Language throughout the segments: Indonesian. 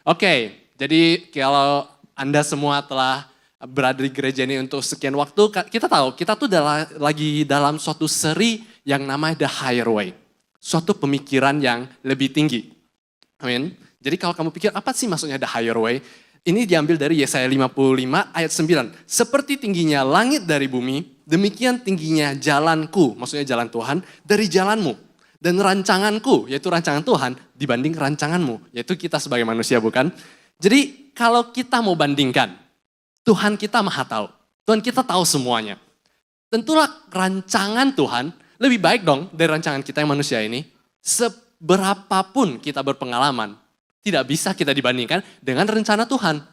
Oke, jadi kalau Anda semua telah berada di gereja ini untuk sekian waktu, kita tahu kita tuh lagi dalam suatu seri yang namanya The Higher Way. Suatu pemikiran yang lebih tinggi. Amin. Jadi kalau kamu pikir apa sih maksudnya The Higher Way? Ini diambil dari Yesaya 55 ayat 9. Seperti tingginya langit dari bumi, demikian tingginya jalanku, maksudnya jalan Tuhan, dari jalanmu. Dan rancanganku, yaitu rancangan Tuhan, dibanding rancanganmu, yaitu kita sebagai manusia, bukan? Jadi kalau kita mau bandingkan, Tuhan kita maha tahu. Tuhan kita tahu semuanya. Tentulah rancangan Tuhan lebih baik dong dari rancangan kita yang manusia ini. Seberapapun kita berpengalaman, tidak bisa kita dibandingkan dengan rencana Tuhan.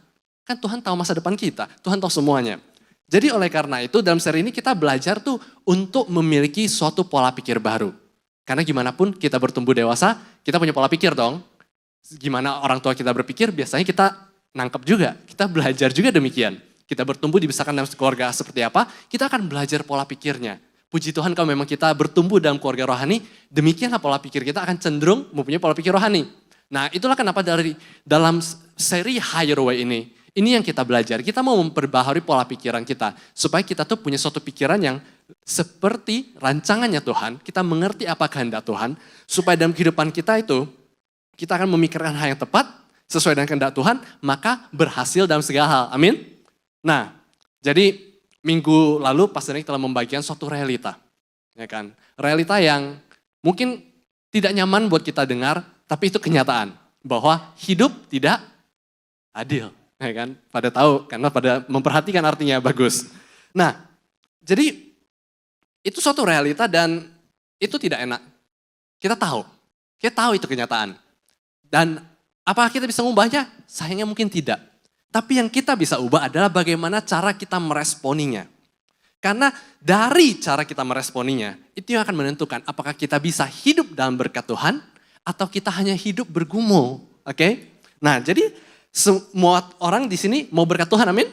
Kan Tuhan tahu masa depan kita, Tuhan tahu semuanya. Jadi oleh karena itu dalam seri ini kita belajar tuh untuk memiliki suatu pola pikir baru. Karena gimana pun kita bertumbuh dewasa, kita punya pola pikir dong. Gimana orang tua kita berpikir, biasanya kita nangkep juga. Kita belajar juga demikian. Kita bertumbuh dibesarkan dalam keluarga seperti apa, kita akan belajar pola pikirnya. Puji Tuhan kalau memang kita bertumbuh dalam keluarga rohani, demikianlah pola pikir kita akan cenderung mempunyai pola pikir rohani. Nah itulah kenapa dalam seri Higher Way ini yang kita belajar. Kita mau memperbaharui pola pikiran kita. Supaya kita tuh punya suatu pikiran yang seperti rancangannya Tuhan. Kita mengerti apa kehendak Tuhan. Supaya dalam kehidupan kita itu, kita akan memikirkan hal yang tepat. Sesuai dengan kehendak Tuhan, maka berhasil dalam segala hal. Amin. Nah, jadi minggu lalu Pastor Nick telah membagikan suatu realita. Ya kan? Realita yang mungkin tidak nyaman buat kita dengar, tapi itu kenyataan bahwa hidup tidak adil, ya kan? Pada tahu karena pada memperhatikan artinya bagus. Nah, jadi itu suatu realita dan itu tidak enak. Kita tahu itu kenyataan. Dan apakah kita bisa mengubahnya? Sayangnya mungkin tidak. Tapi yang kita bisa ubah adalah bagaimana cara kita meresponinya. Karena dari cara kita meresponinya, itu yang akan menentukan apakah kita bisa hidup dalam berkat Tuhan atau kita hanya hidup bergumul, oke? Nah, jadi semua orang di sini mau berkat Tuhan, amin?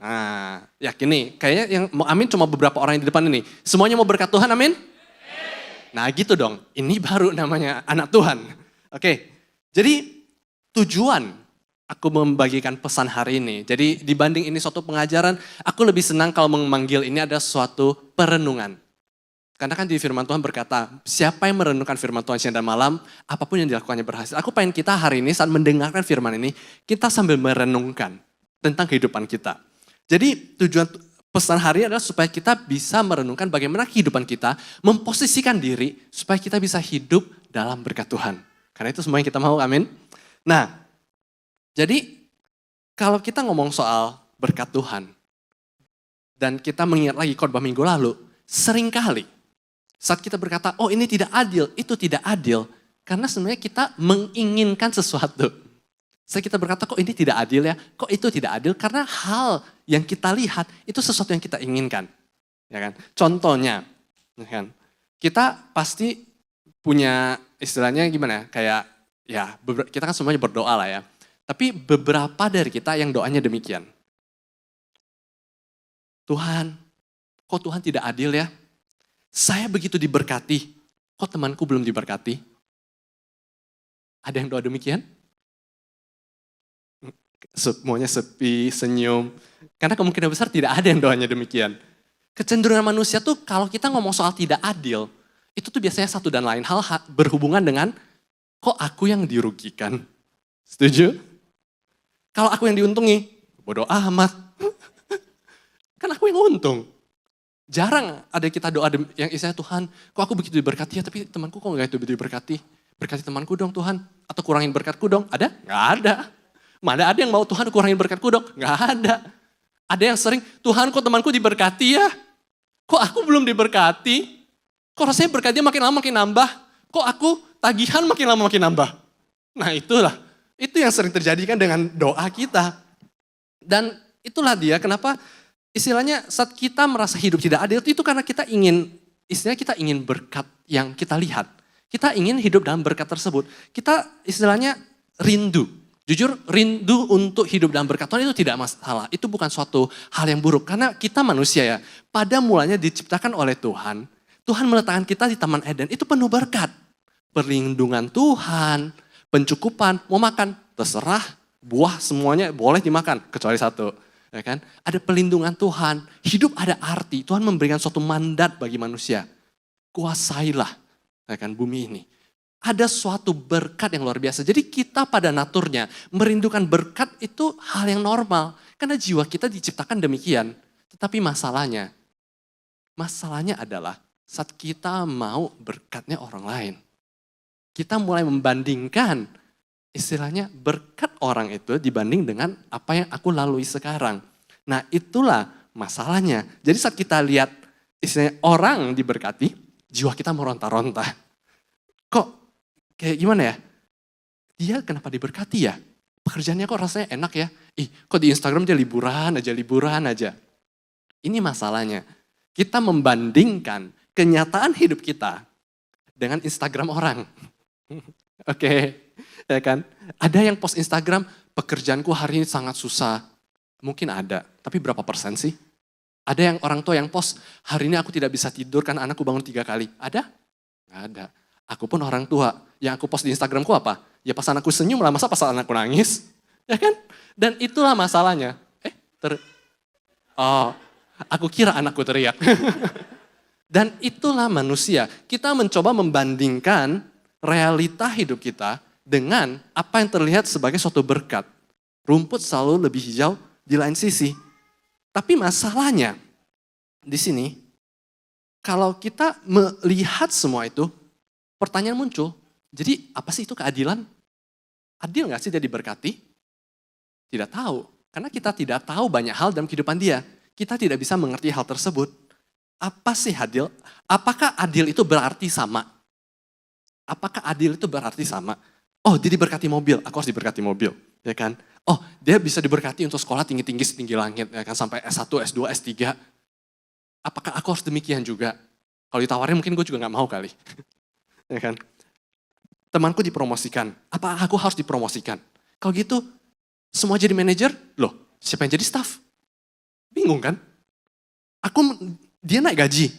Nah, yakin nih, kayaknya yang mau amin cuma beberapa orang yang di depan ini. Semuanya mau berkat Tuhan, amin? Nah, gitu dong. Ini baru namanya anak Tuhan. Oke, jadi tujuan aku membagikan pesan hari ini. Jadi dibanding ini suatu pengajaran, aku lebih senang kalau memanggil ini ada suatu perenungan. Karena kan di firman Tuhan berkata, siapa yang merenungkan firman Tuhan siang dan malam, apapun yang dilakukannya berhasil. Aku pengen kita hari ini saat mendengarkan firman ini, kita sambil merenungkan tentang kehidupan kita. Jadi tujuan pesan hari ini adalah supaya kita bisa merenungkan bagaimana kehidupan kita, memposisikan diri supaya kita bisa hidup dalam berkat Tuhan. Karena itu semua yang kita mau, amin. Nah, jadi kalau kita ngomong soal berkat Tuhan, dan kita mengingat lagi khotbah minggu lalu, seringkali saat kita berkata, oh ini tidak adil, itu tidak adil. Karena sebenarnya kita menginginkan sesuatu. Saat kita berkata, kok ini tidak adil ya, kok itu tidak adil. Karena hal yang kita lihat, itu sesuatu yang kita inginkan. Ya kan? Contohnya, ya kan? Kita pasti punya istilahnya gimana kayak, ya kita kan semuanya berdoa lah ya. Tapi beberapa dari kita yang doanya demikian. Tuhan, kok Tuhan tidak adil ya? Saya begitu diberkati, kok temanku belum diberkati? Ada yang doa demikian? Semuanya sepi, senyum. Karena kemungkinan besar tidak ada yang doanya demikian. Kecenderungan manusia tuh kalau kita ngomong soal tidak adil, itu tuh biasanya satu dan lain hal berhubungan dengan, kok aku yang dirugikan? Setuju? Kalau aku yang diuntungi, bodoh amat. Kan aku yang untung. Jarang ada kita doa yang isinya Tuhan, kok aku begitu diberkati ya, tapi temanku kok gak itu diberkati? Berkati temanku dong Tuhan, atau kurangin berkatku dong? Ada? Gak ada. Mana ada yang mau Tuhan kurangin berkatku dong? Gak ada. Ada yang sering, Tuhan kok temanku diberkati ya? Kok aku belum diberkati? Kok rasanya berkatnya makin lama makin nambah? Kok aku tagihan makin lama makin nambah? Nah itulah, itu yang sering terjadi kan dengan doa kita. Dan itulah dia kenapa istilahnya saat kita merasa hidup tidak adil itu karena kita ingin, istilahnya kita ingin berkat yang kita lihat. Kita ingin hidup dalam berkat tersebut. Kita istilahnya rindu. Jujur rindu untuk hidup dalam berkat Tuhan itu tidak masalah. Itu bukan suatu hal yang buruk. Karena kita manusia ya, pada mulanya diciptakan oleh Tuhan. Tuhan meletakkan kita di Taman Eden, itu penuh berkat. Perlindungan Tuhan, pencukupan, mau makan, terserah, buah semuanya boleh dimakan, kecuali satu. Ya kan? Ada pelindungan Tuhan, hidup ada arti. Tuhan memberikan suatu mandat bagi manusia. Kuasailah, ya kan, bumi ini. Ada suatu berkat yang luar biasa. Jadi kita pada naturnya merindukan berkat itu hal yang normal. Karena jiwa kita diciptakan demikian. Tetapi masalahnya adalah saat kita mau berkatnya orang lain. Kita mulai membandingkan istilahnya berkat orang itu dibanding dengan apa yang aku lalui sekarang. Nah itulah masalahnya. Jadi saat kita lihat istilahnya orang diberkati, jiwa kita meronta-ronta. Kok kayak gimana ya? Dia kenapa diberkati ya? Pekerjaannya kok rasanya enak ya? Kok di Instagram dia liburan aja. Ini masalahnya. Kita membandingkan kenyataan hidup kita dengan Instagram orang. Oke, ya kan? Ada yang post Instagram, pekerjaanku hari ini sangat susah. Mungkin ada, tapi berapa persen sih? Ada yang orang tua yang post, hari ini aku tidak bisa tidur karena anakku bangun 3 kali. Ada? Nggak ada. Aku pun orang tua, yang aku post di Instagramku apa? Ya pas anakku senyum lah, masa pas anakku nangis? Ya kan? Dan itulah masalahnya. Aku kira anakku teriak. Dan itulah manusia. Kita mencoba membandingkan realita hidup kita dengan apa yang terlihat sebagai suatu berkat. Rumput selalu lebih hijau di lain sisi. Tapi masalahnya di sini, kalau kita melihat semua itu, pertanyaan muncul. Jadi apa sih itu keadilan? Adil gak sih dia diberkati? Tidak tahu. Karena kita tidak tahu banyak hal dalam kehidupan dia. Kita tidak bisa mengerti hal tersebut. Apa sih adil? Apakah adil itu berarti sama? Apakah adil itu berarti sama? Oh, dia diberkati mobil, aku harus diberkati mobil, ya kan? Oh, dia bisa diberkati untuk sekolah tinggi-tinggi setinggi langit, ya kan? Sampai S1, S2, S3. Apakah aku harus demikian juga? Kalau ditawarin mungkin gue juga gak mau kali. Ya kan? Temanku dipromosikan, apa aku harus dipromosikan? Kalau gitu, semua jadi manajer? Loh, siapa yang jadi staff? Bingung kan? Dia naik gaji,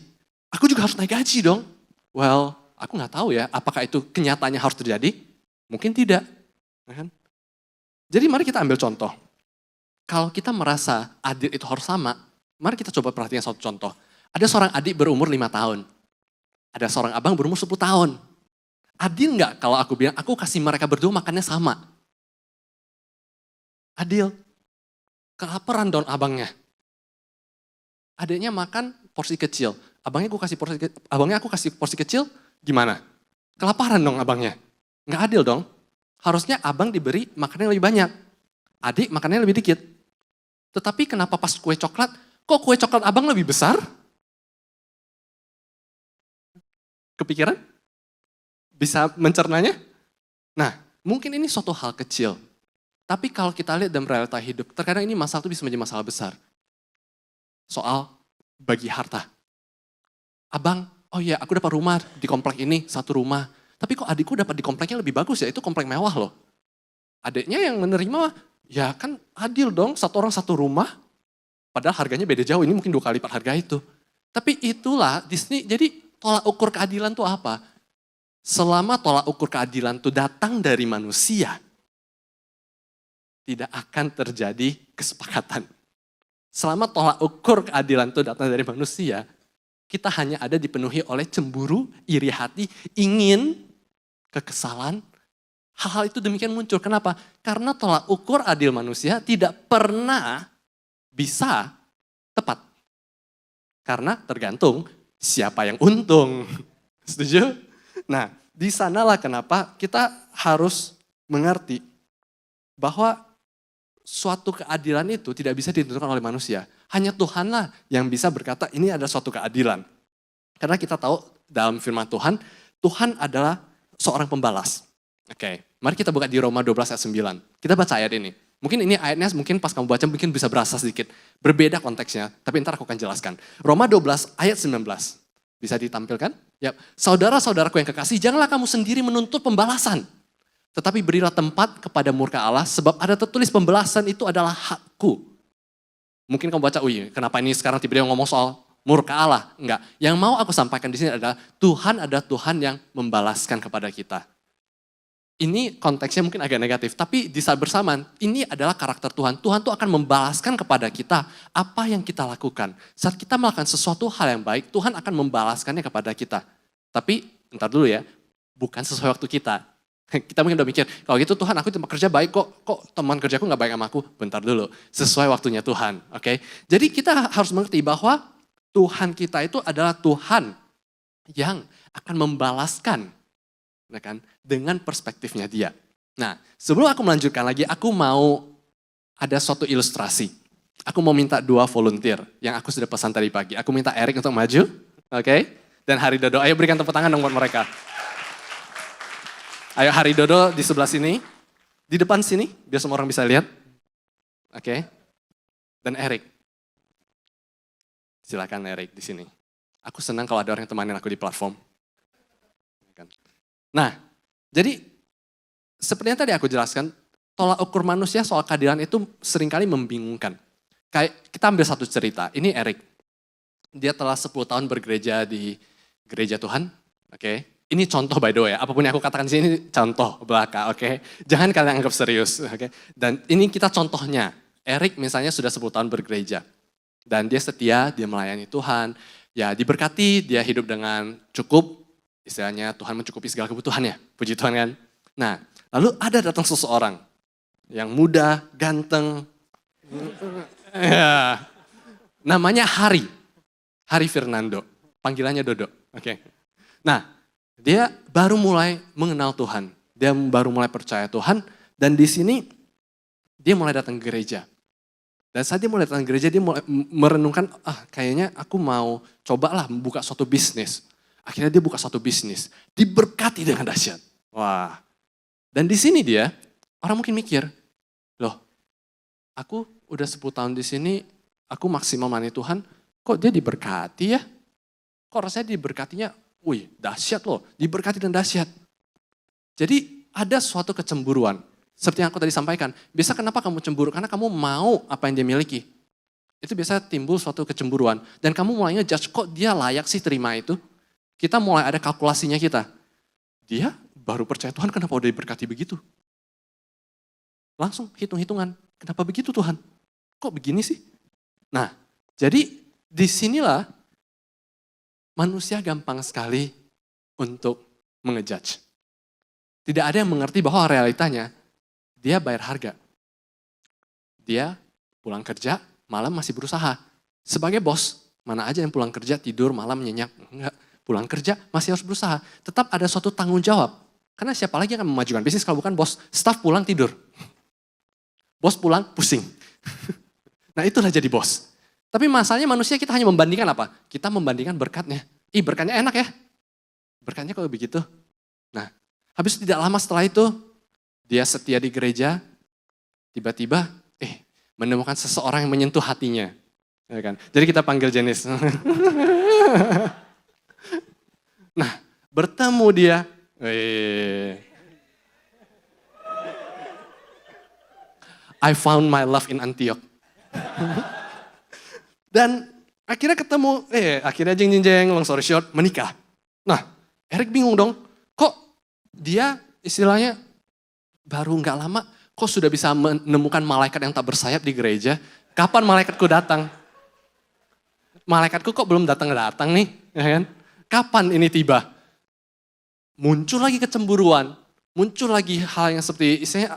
aku juga harus naik gaji dong. Well, aku gak tahu ya, apakah itu kenyataannya harus terjadi? Mungkin tidak. Ya kan? Jadi mari kita ambil contoh. Kalau kita merasa adil itu harus sama, mari kita coba perhatikan satu contoh. Ada seorang adik berumur 5 tahun. Ada seorang abang berumur 10 tahun. Adil gak kalau aku bilang, aku kasih mereka berdua makannya sama? Adil. Kelaparan dong abangnya. Adiknya makan porsi kecil. Abangnya aku kasih porsi kecil, gimana? Kelaparan dong abangnya. Nggak adil dong. Harusnya abang diberi makannya lebih banyak. Adik makannya lebih dikit. Tetapi kenapa pas kue coklat, kok kue coklat abang lebih besar? Kepikiran? Bisa mencernanya? Nah, mungkin ini suatu hal kecil. Tapi kalau kita lihat dalam realita hidup, terkadang ini masalah itu bisa menjadi masalah besar. Soal bagi harta. Abang, oh iya aku dapat rumah di komplek ini, satu rumah. Tapi kok adikku dapat di kompleknya lebih bagus ya, itu komplek mewah loh. Adiknya yang menerima, ya kan adil dong, satu orang satu rumah. Padahal harganya beda jauh, ini mungkin 2 kali lipat harga itu. Tapi itulah di sini, jadi tolak ukur keadilan itu apa? Selama tolak ukur keadilan itu datang dari manusia, tidak akan terjadi kesepakatan. Selama tolak ukur keadilan itu datang dari manusia, kita hanya ada dipenuhi oleh cemburu, iri hati, ingin, kekesalan. Hal-hal itu demikian muncul. Kenapa? Karena tolak ukur adil manusia tidak pernah bisa tepat. Karena tergantung siapa yang untung. Setuju? Nah, di sanalah kenapa kita harus mengerti bahwa suatu keadilan itu tidak bisa ditentukan oleh manusia. Hanya Tuhanlah yang bisa berkata ini adalah suatu keadilan. Karena kita tahu dalam firman Tuhan, Tuhan adalah seorang pembalas. Oke, mari kita buka di Roma 12 ayat 9. Kita baca ayat ini. Mungkin ini ayatnya mungkin pas kamu baca mungkin bisa berasa sedikit. Berbeda konteksnya, tapi ntar aku akan jelaskan. Roma 12 ayat 19. Bisa ditampilkan? Ya, saudara-saudaraku yang kekasih, janganlah kamu sendiri menuntut pembalasan. Tetapi berilah tempat kepada murka Allah, sebab ada tertulis pembalasan itu adalah hakku. Mungkin kamu baca, kenapa ini sekarang tiba-tiba ngomong soal murka Allah? Enggak, yang mau aku sampaikan di sini adalah Tuhan ada Tuhan yang membalaskan kepada kita. ini konteksnya mungkin agak negatif, tapi di saat bersamaan, ini adalah karakter Tuhan. Tuhan tuh akan membalaskan kepada kita apa yang kita lakukan. Saat kita melakukan sesuatu hal yang baik, Tuhan akan membalaskannya kepada kita. Tapi, entar dulu ya, bukan sesuai waktu kita. Kita mungkin udah mikir, kalau gitu Tuhan aku tempat kerja baik kok teman kerjaku gak baik sama aku? Bentar dulu, sesuai waktunya Tuhan. Oke? Jadi kita harus mengerti bahwa Tuhan kita itu adalah Tuhan yang akan membalaskan, ya kan, dengan perspektifnya dia. Nah, sebelum aku melanjutkan lagi, aku mau ada suatu ilustrasi. Aku mau minta 2 volunteer yang aku sudah pesan tadi pagi. Aku minta Erik untuk maju, oke? Dan Hari Dodo, ayo berikan tepuk tangan dong buat mereka. Ayo Hari Dodo di sebelah sini, di depan sini, biar semua orang bisa lihat. Oke? Dan Erik. Silakan Erik di sini. Aku senang kalau ada orang yang temanin aku di platform. Nah, jadi seperti yang tadi aku jelaskan, tolak ukur manusia soal keadilan itu seringkali membingungkan. Kayak kita ambil satu cerita, ini Erik. Dia telah 10 tahun bergereja di gereja Tuhan, oke? Ini contoh by the way, apapun yang aku katakan di sini contoh belaka, oke? Jangan kalian anggap serius, oke? Dan ini kita contohnya, Erik misalnya sudah 10 tahun bergereja. Dan dia setia, dia melayani Tuhan, ya diberkati, dia hidup dengan cukup, istilahnya Tuhan mencukupi segala kebutuhannya, puji Tuhan kan? Nah, lalu ada datang seseorang yang muda, ganteng, ya, namanya Hari Fernando, panggilannya Dodo, oke? Nah, dia baru mulai mengenal Tuhan, dia baru mulai percaya Tuhan, dan di sini dia mulai datang ke gereja. Dan saat dia mulai datang ke gereja, dia mulai merenungkan, kayaknya aku mau cobalah membuka suatu bisnis. Akhirnya dia buka suatu bisnis, diberkati dengan dahsyat. Wah, dan di sini dia, orang mungkin mikir, loh, aku udah 10 tahun di sini, aku maksimal melayani Tuhan, kok dia diberkati ya? Kok rasanya diberkatinya, wih dahsyat loh, diberkati dan dahsyat. Jadi ada suatu kecemburuan, seperti yang aku tadi sampaikan. Biasa kenapa kamu cemburu? Karena kamu mau apa yang dia miliki. Itu biasa timbul suatu kecemburuan. Dan kamu mulai ngejudge, kok dia layak sih terima itu? Kita mulai ada kalkulasinya kita. Dia baru percaya Tuhan, kenapa udah diberkati begitu? Langsung hitung-hitungan, kenapa begitu Tuhan? Kok begini sih? Nah, jadi disinilah manusia gampang sekali untuk mengejudge. Tidak ada yang mengerti bahwa realitanya dia bayar harga. Dia pulang kerja, malam masih berusaha. Sebagai bos, mana aja yang pulang kerja tidur malam nyenyak. Enggak, pulang kerja masih harus berusaha. Tetap ada suatu tanggung jawab. Karena siapa lagi yang akan memajukan bisnis kalau bukan bos? Staff pulang tidur. Bos pulang pusing. Nah itulah jadi bos. Tapi masalahnya manusia kita hanya membandingkan apa? Kita membandingkan berkatnya. Berkatnya enak ya. Berkatnya kok begitu. Nah, habis tidak lama setelah itu, dia setia di gereja, tiba-tiba menemukan seseorang yang menyentuh hatinya. Ya kan? Jadi kita panggil Jenis. Nah, bertemu dia. I found my love in Antioch. Dan akhirnya ketemu, akhirnya jeng-jeng, long story short, menikah. Nah, Erik bingung dong, kok dia istilahnya baru gak lama, kok sudah bisa menemukan malaikat yang tak bersayap di gereja? Kapan malaikatku datang? Malaikatku kok belum datang-datang nih, ya kan? Kapan ini tiba? Muncul lagi kecemburuan, muncul lagi hal yang seperti, istilahnya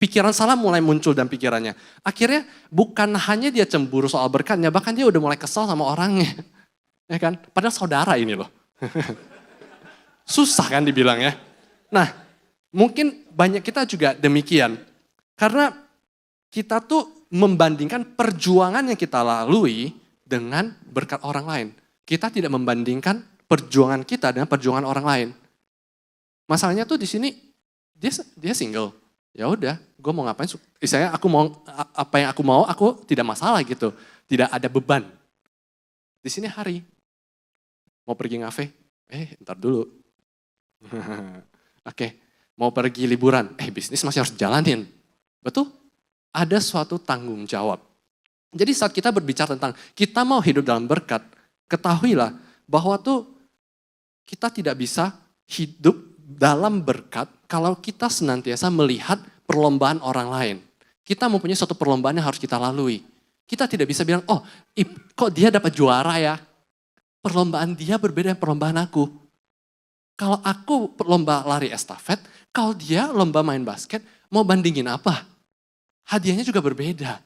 pikiran salah mulai muncul dalam pikirannya. Akhirnya bukan hanya dia cemburu soal berkatnya, bahkan dia udah mulai kesal sama orangnya. Ya kan? Padahal saudara ini loh. Susah kan dibilang ya. Nah, mungkin banyak kita juga demikian. Karena kita tuh membandingkan perjuangan yang kita lalui dengan berkat orang lain. Kita tidak membandingkan perjuangan kita dengan perjuangan orang lain. Masalahnya tuh di sini dia single. Ya udah, gue mau ngapain? Misalnya aku mau apa yang aku mau, aku tidak masalah gitu, tidak ada beban. Di sini Hari mau pergi ngafe, ntar dulu. Oke, mau pergi liburan, bisnis masih harus jalanin. Betul? Ada suatu tanggung jawab. Jadi saat kita berbicara tentang kita mau hidup dalam berkat, ketahuilah bahwa tuh kita tidak bisa hidup dalam berkat kalau kita senantiasa melihat perlombaan orang lain. Kita mempunyai suatu perlombaan yang harus kita lalui. Kita tidak bisa bilang, oh kok dia dapat juara ya? Perlombaan dia berbeda dengan perlombaan aku. Kalau aku lomba lari estafet, kalau dia lomba main basket, mau bandingin apa? Hadiahnya juga berbeda.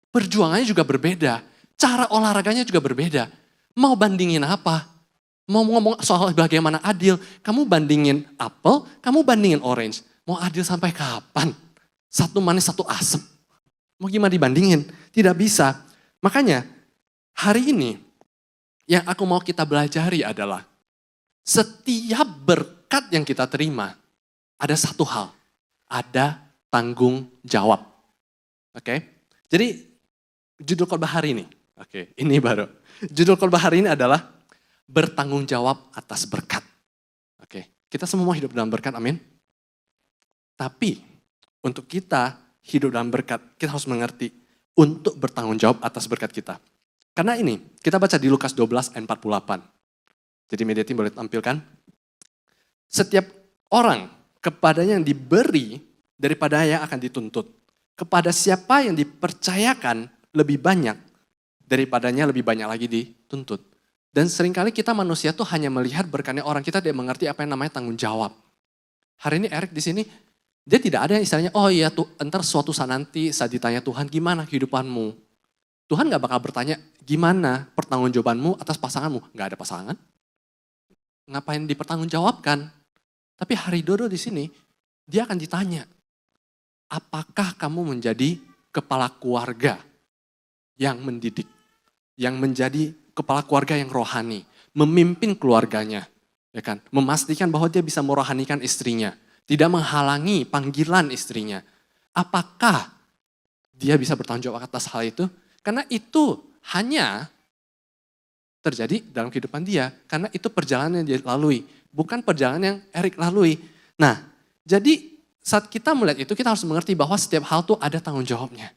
Perjuangannya juga berbeda. Cara olahraganya juga berbeda. Mau bandingin apa? Mau ngomong soal bagaimana adil, kamu bandingin apel, kamu bandingin orange. Mau adil sampai kapan? Satu manis, satu asem. Mau gimana dibandingin? Tidak bisa. Makanya hari ini yang aku mau kita belajari adalah setiap berkat yang kita terima ada satu hal. Ada tanggung jawab. Oke? Jadi judul khotbah hari ini. Oke, ini baru. Judul khotbah hari ini adalah bertanggung jawab atas berkat. Oke, kita semua mau hidup dalam berkat, amin. Tapi untuk kita hidup dalam berkat, kita harus mengerti untuk bertanggung jawab atas berkat kita. Karena ini, kita baca di Lukas 12 ayat 48. Jadi media team boleh tampilkan. Setiap orang kepadanya yang diberi daripada yang akan dituntut. Kepada siapa yang dipercayakan lebih banyak, daripadanya lebih banyak lagi dituntut. Dan seringkali kita manusia tuh hanya melihat berkatnya orang, kita tidak mengerti apa yang namanya tanggung jawab. Hari ini Eric di sini, dia tidak ada yang istilahnya, oh iya tuh, entar suatu saat nanti saat ditanya Tuhan, gimana kehidupanmu? Tuhan gak bakal bertanya, gimana pertanggungjawabanmu atas pasanganmu? Gak ada pasangan. Ngapain dipertanggungjawabkan? Tapi hari Dodo di sini, dia akan ditanya, apakah kamu menjadi kepala keluarga yang mendidik, yang menjadi kepala keluarga yang rohani, memimpin keluarganya, ya kan? Memastikan bahwa dia bisa merohanikan istrinya, tidak menghalangi panggilan istrinya. Apakah dia bisa bertanggung jawab atas hal itu? Karena itu hanya terjadi dalam kehidupan dia. Karena itu perjalanan yang dia lalui. Bukan perjalanan yang Eric lalui. Nah, jadi saat kita melihat itu, kita harus mengerti bahwa setiap hal tuh ada tanggung jawabnya.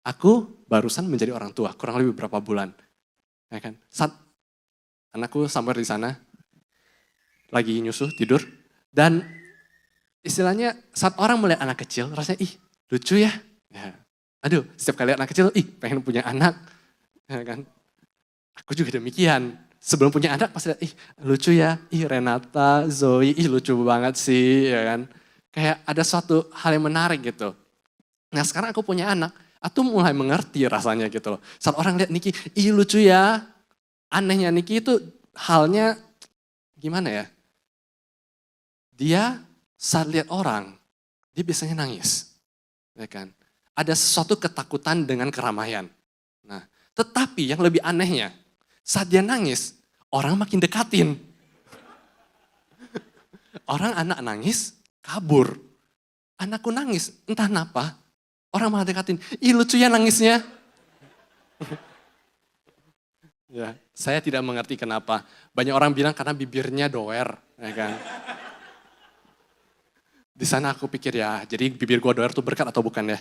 Aku barusan menjadi orang tua, kurang lebih beberapa bulan. Ya kan? Saat anakku somewhere di sana, lagi nyusu, tidur. Dan istilahnya saat orang melihat anak kecil, rasanya lucu ya. Aduh, setiap kali lihat anak kecil, pengen punya anak. Ya kan? Aku juga demikian. Sebelum punya anak pasti lihat, lucu ya. Renata, Zoe, lucu banget sih. Ya kan? Kayak ada suatu hal yang menarik gitu. Nah sekarang aku punya anak, aku mulai mengerti rasanya gitu loh. Saat orang lihat Niki, lucu ya. Anehnya Niki itu halnya gimana ya. Dia saat lihat orang, dia biasanya nangis. Ya kan? Ada sesuatu ketakutan dengan keramaian. Nah, tetapi yang lebih anehnya, saat dia nangis, orang makin dekatin. Orang anak nangis, kabur. Anakku nangis, entah kenapa, orang malah dekatin. Lucu ya nangisnya. Ya, saya tidak mengerti kenapa. Banyak orang bilang karena bibirnya doer, ya kan. Di sana aku pikir ya, jadi bibir gua doer tuh berkat atau bukan ya.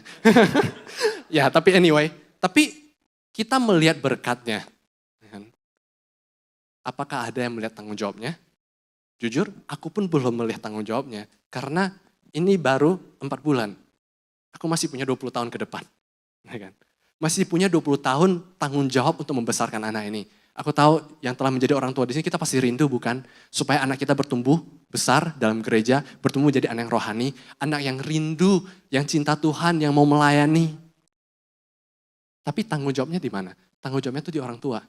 Ya, tapi anyway, tapi kita melihat berkatnya. Apakah ada yang melihat tanggung jawabnya? Jujur, aku pun belum melihat tanggung jawabnya. Karena ini baru 4 bulan. Aku masih punya 20 tahun ke depan. Ya kan? Masih punya 20 tahun tanggung jawab untuk membesarkan anak ini. Aku tahu yang telah menjadi orang tua di sini kita pasti rindu bukan? Supaya anak kita bertumbuh besar dalam gereja, bertumbuh jadi anak yang rohani, anak yang rindu, yang cinta Tuhan, yang mau melayani. Tapi tanggung jawabnya di mana? Tanggung jawabnya itu di orang tua.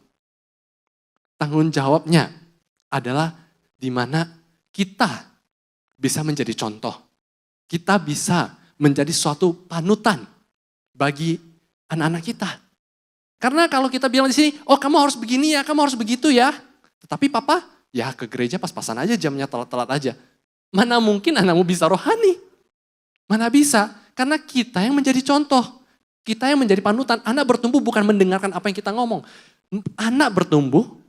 Tanggung jawabnya adalah di mana kita bisa menjadi contoh. Kita bisa menjadi suatu panutan bagi anak-anak kita. Karena kalau kita bilang di sini, oh kamu harus begini ya, kamu harus begitu ya. Tetapi papa, ya ke gereja pas-pasan aja, jamnya telat-telat aja. Mana mungkin anakmu bisa rohani? Mana bisa? Karena kita yang menjadi contoh. Kita yang menjadi panutan. Anak bertumbuh bukan mendengarkan apa yang kita ngomong. Anak bertumbuh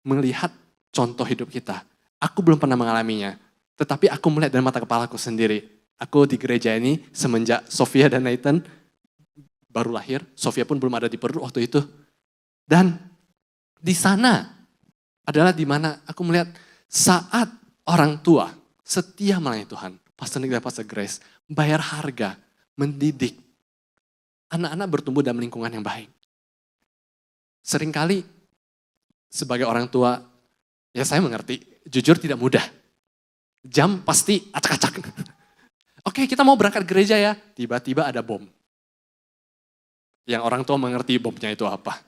melihat contoh hidup kita. Aku belum pernah mengalaminya. Tetapi aku melihat dari mata kepalaku sendiri. Aku di gereja ini semenjak Sofia dan Nathan baru lahir. Sofia pun belum ada di perut waktu itu. Dan di sana adalah di mana aku melihat saat orang tua setia melayani Tuhan. Pastor Nick dan Pastor Grace, bayar harga, mendidik anak-anak bertumbuh dalam lingkungan yang baik. Seringkali sebagai orang tua, ya saya mengerti, jujur tidak mudah. Jam pasti acak-acak. Oke, kita mau berangkat gereja ya, tiba-tiba ada bom. Yang orang tua mengerti bomnya itu apa.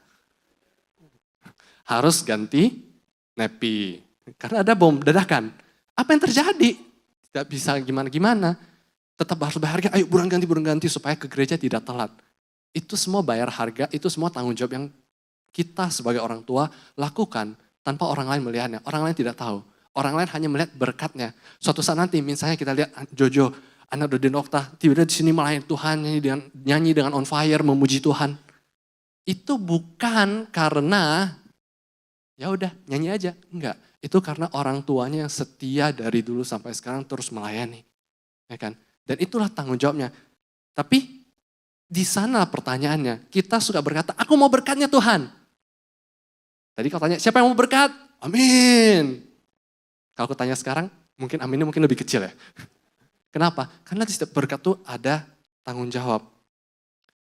Harus ganti nepi, karena ada bom dadakan. Apa yang terjadi? Tidak bisa gimana-gimana. Tetap harus bayar harga, ayo buruan ganti supaya ke gereja tidak telat. Itu semua bayar harga, itu semua tanggung jawab yang kita sebagai orang tua lakukan tanpa orang lain melihatnya. Orang lain tidak tahu. Orang lain hanya melihat berkatnya. Suatu saat nanti misalnya kita lihat Jojo, anak Dodi Nokta, tiba-tiba di sini melayani Tuhan, nyanyi dengan on fire, memuji Tuhan. Itu bukan karena ya udah nyanyi aja, enggak. Itu karena orang tuanya yang setia dari dulu sampai sekarang terus melayani. Ya kan? Dan itulah tanggung jawabnya. Tapi di sana pertanyaannya, kita suka berkata, aku mau berkatnya Tuhan. Tadi kau tanya, siapa yang mau berkat? Amin. Kalau aku tanya sekarang, mungkin aminnya mungkin lebih kecil ya. Kenapa? Karena di setiap berkat itu ada tanggung jawab.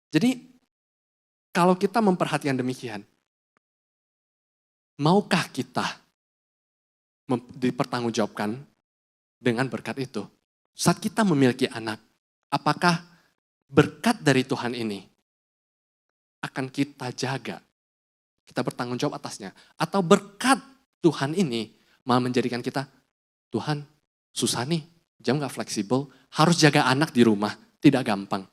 Jadi, kalau kita memperhatikan demikian, maukah kita dipertanggungjawabkan dengan berkat itu? Saat kita memiliki anak, apakah berkat dari Tuhan ini akan kita jaga? Kita bertanggung jawab atasnya. Atau berkat Tuhan ini malah menjadikan kita, Tuhan susah nih, jam gak fleksibel, harus jaga anak di rumah, tidak gampang.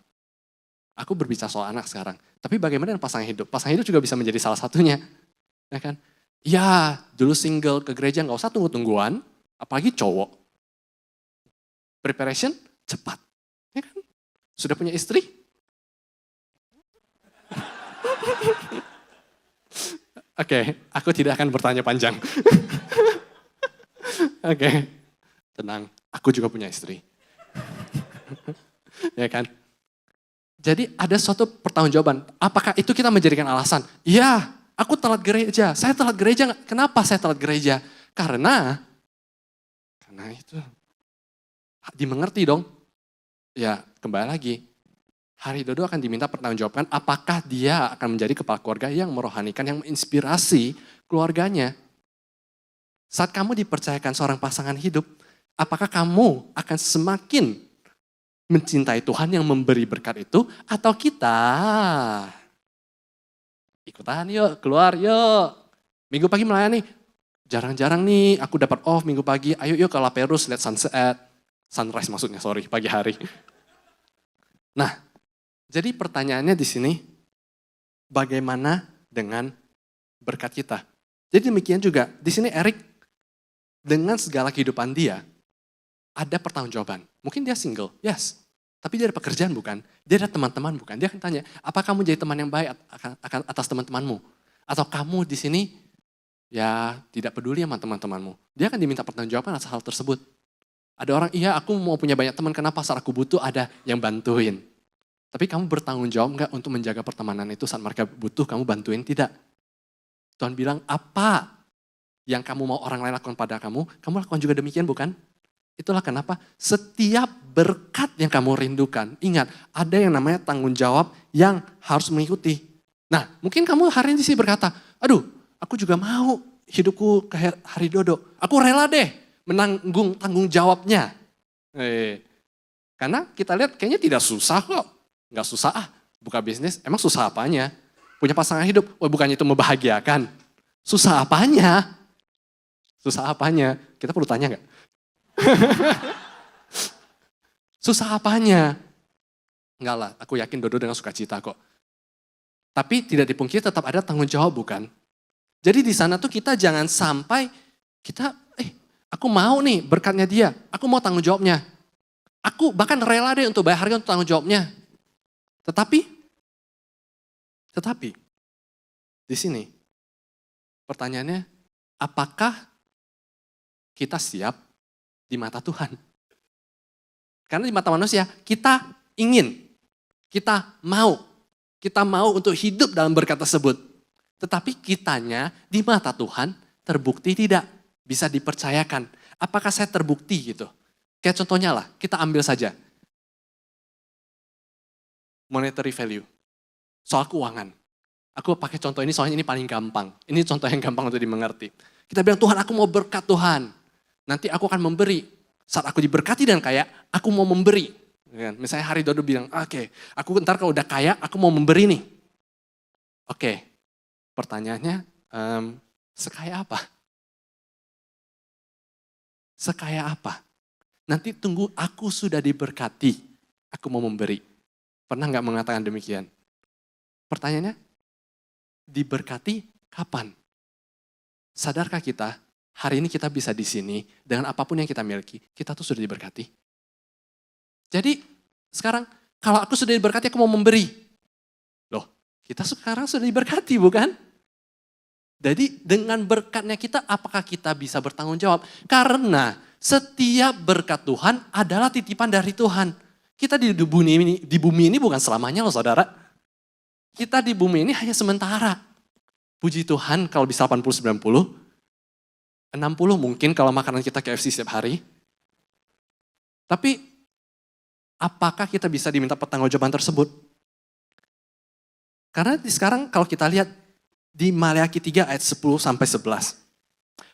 Aku berbicara soal anak sekarang. Tapi bagaimana dengan pasangan hidup? Pasangan hidup juga bisa menjadi salah satunya. Ya kan? Ya, dulu single ke gereja gak usah tunggu-tungguan, apalagi cowok. Preparation cepat. Ya kan? Sudah punya istri? Oke, aku tidak akan bertanya panjang. Oke, tenang. Aku juga punya istri. Ya kan? Jadi ada suatu pertanggungjawaban. Apakah itu kita menjadikan alasan? Iya, aku telat gereja. Saya telat gereja. Kenapa saya telat gereja? Karena itu dimengerti dong. Ya, kembali lagi. Hari Dodo akan diminta pertanggungjawabkan apakah dia akan menjadi kepala keluarga yang merohanikan, yang menginspirasi keluarganya. Saat kamu dipercayakan seorang pasangan hidup, apakah kamu akan semakin mencintai Tuhan yang memberi berkat itu, atau kita ikutan yuk, keluar yuk. Minggu pagi melayani, jarang-jarang nih aku dapat off minggu pagi, ayo yuk ke La Perus lihat sunset, sunrise maksudnya, pagi hari. Nah, jadi pertanyaannya di sini, bagaimana dengan berkat kita? Jadi demikian juga, di sini Erik dengan segala kehidupan dia, ada pertanggungjawaban. Mungkin dia single, yes. Tapi dia ada pekerjaan bukan? Dia ada teman-teman bukan? Dia akan tanya, apa kamu jadi teman yang baik akan atas teman-temanmu? Atau kamu di sini ya tidak peduli sama teman-temanmu? Dia akan diminta pertanggungjawaban atas hal tersebut. Ada orang, iya aku mau punya banyak teman, kenapa saat aku butuh ada yang bantuin. Tapi kamu bertanggung jawab nggak untuk menjaga pertemanan itu saat mereka butuh kamu bantuin? Tidak. Tuhan bilang, apa yang kamu mau orang lain lakukan pada kamu lakukan juga demikian bukan? Itulah kenapa setiap berkat yang kamu rindukan, ingat ada yang namanya tanggung jawab yang harus mengikuti. Nah mungkin kamu hari ini sih berkata, aduh aku juga mau hidupku kayak Hari Dodo. Aku rela deh menanggung tanggung jawabnya. Karena kita lihat kayaknya tidak susah kok. Nggak susah buka bisnis, emang susah apanya? Punya pasangan hidup, bukannya itu membahagiakan. Susah apanya? Susah apanya? Kita perlu tanya nggak? Susah apanya? Enggak lah, aku yakin Dodo dengan sukacita kok. Tapi tidak dipungkiri tetap ada tanggung jawab bukan? Jadi di sana tuh kita jangan sampai kita, aku mau nih berkatnya dia, aku mau tanggung jawabnya. Aku bahkan rela deh untuk bayar harga untuk tanggung jawabnya. Tetapi di sini pertanyaannya, apakah kita siap di mata Tuhan? Karena di mata manusia kita ingin, kita mau untuk hidup dalam berkat tersebut. Tetapi kitanya di mata Tuhan terbukti tidak bisa dipercayakan. Apakah saya terbukti gitu? Kayak contohnya lah, kita ambil saja. Monetary value. Soal keuangan. Aku pakai contoh ini soalnya ini paling gampang. Ini contoh yang gampang untuk dimengerti. Kita bilang, Tuhan aku mau berkat Tuhan. Nanti aku akan memberi. Saat aku diberkati dan kaya, aku mau memberi. Misalnya Hari Dodo bilang, oke, aku ntar kalau udah kaya, aku mau memberi nih. Oke, pertanyaannya, sekaya apa? Sekaya apa? Nanti tunggu aku sudah diberkati, aku mau memberi. Pernah nggak mengatakan demikian? Pertanyaannya, diberkati kapan? Sadarkah kita, hari ini kita bisa di sini, dengan apapun yang kita miliki, kita tuh sudah diberkati. Jadi sekarang, kalau aku sudah diberkati, aku mau memberi. Loh, kita sekarang sudah diberkati bukan? Jadi dengan berkatnya kita, apakah kita bisa bertanggung jawab? Karena setiap berkat Tuhan adalah titipan dari Tuhan. Kita di bumi ini bukan selamanya loh saudara. Kita di bumi ini hanya sementara. Puji Tuhan kalau bisa 80-90, 60 mungkin kalau makanan kita KFC setiap hari. Tapi apakah kita bisa diminta pertanggungjawaban tersebut? Karena sekarang kalau kita lihat di Maleakhi 3 ayat 10-11.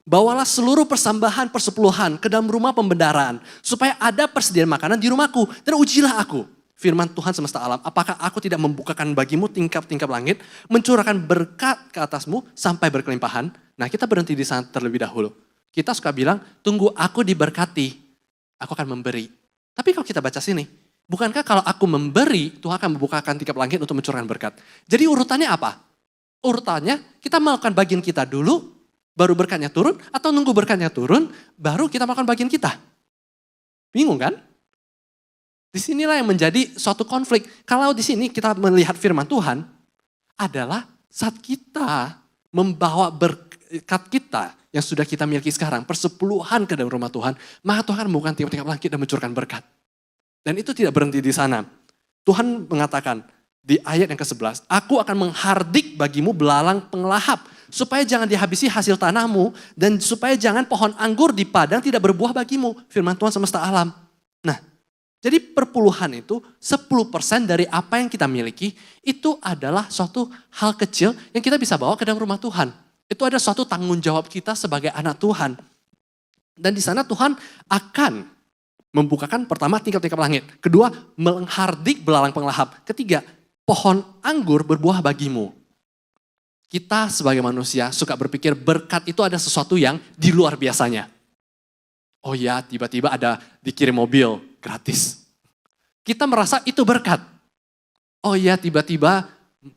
Bawalah seluruh persembahan persepuluhan ke dalam rumah pembendaraan, supaya ada persediaan makanan di rumahku, dan ujilah aku. Firman Tuhan semesta alam, apakah aku tidak membukakan bagimu tingkap-tingkap langit, mencurahkan berkat ke atasmu sampai berkelimpahan? Nah kita berhenti di sana terlebih dahulu. Kita suka bilang, tunggu aku diberkati, aku akan memberi. Tapi kalau kita baca sini, bukankah kalau aku memberi, Tuhan akan membukakan tingkap langit untuk mencurahkan berkat? Jadi urutannya apa? Urutannya kita melakukan bagian kita dulu, baru berkatnya turun, atau nunggu berkatnya turun, baru kita melakukan bagian kita. Bingung kan? Disinilah yang menjadi suatu konflik. Kalau di sini kita melihat firman Tuhan, adalah saat kita membawa berkat kita yang sudah kita miliki sekarang, persepuluhan ke dalam rumah Tuhan, maka Tuhan membukakan tingkap-tingkap langit dan mencurahkan berkat. Dan itu tidak berhenti di sana. Tuhan mengatakan di ayat yang ke-11, aku akan menghardik bagimu belalang pengelahap, supaya jangan dihabisi hasil tanahmu, dan supaya jangan pohon anggur di padang tidak berbuah bagimu. Firman Tuhan semesta alam. Nah, jadi perpuluhan itu 10% dari apa yang kita miliki, itu adalah suatu hal kecil yang kita bisa bawa ke dalam rumah Tuhan. Itu ada suatu tanggung jawab kita sebagai anak Tuhan. Dan di sana Tuhan akan membukakan pertama tingkap-tingkap langit. Kedua, menghardik belalang pengelahap. Ketiga, pohon anggur berbuah bagimu. Kita sebagai manusia suka berpikir berkat itu ada sesuatu yang di luar biasanya. Oh ya, tiba-tiba ada dikirim mobil gratis. Kita merasa itu berkat. Oh ya, tiba-tiba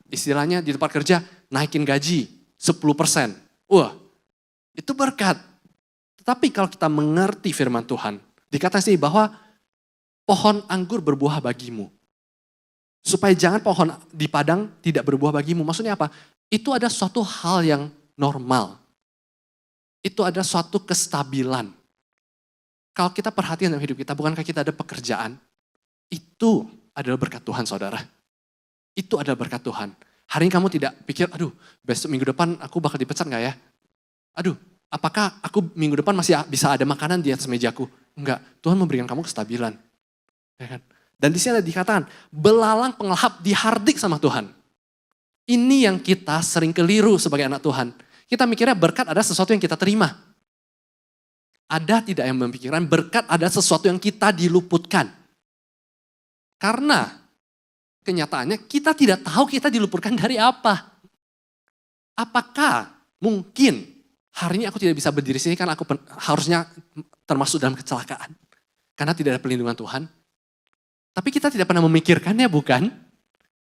istilahnya di tempat kerja naikin gaji 10%. Wah, itu berkat. Tetapi kalau kita mengerti firman Tuhan, dikatakan sih bahwa pohon anggur berbuah bagimu. Supaya jangan pohon di padang tidak berbuah bagimu. Maksudnya apa? Itu ada suatu hal yang normal. Itu ada suatu kestabilan. Kalau kita perhatian dalam hidup kita, bukankah kita ada pekerjaan? Itu adalah berkat Tuhan, saudara. Itu adalah berkat Tuhan. Hari ini kamu tidak pikir, aduh besok minggu depan aku bakal dipecat gak ya? Aduh, apakah aku minggu depan masih bisa ada makanan di atas mejaku? Enggak, Tuhan memberikan kamu kestabilan. Ya kan? Dan di sini ada dikatakan, belalang pengelahap dihardik sama Tuhan. Ini yang kita sering keliru sebagai anak Tuhan. Kita mikirnya berkat ada sesuatu yang kita terima. Ada tidak yang memikirkan berkat ada sesuatu yang kita diluputkan. Karena kenyataannya kita tidak tahu kita diluputkan dari apa. Apakah mungkin hari ini aku tidak bisa berdiri sini karena aku harusnya termasuk dalam kecelakaan. Karena tidak ada perlindungan Tuhan. Tapi kita tidak pernah memikirkannya bukan?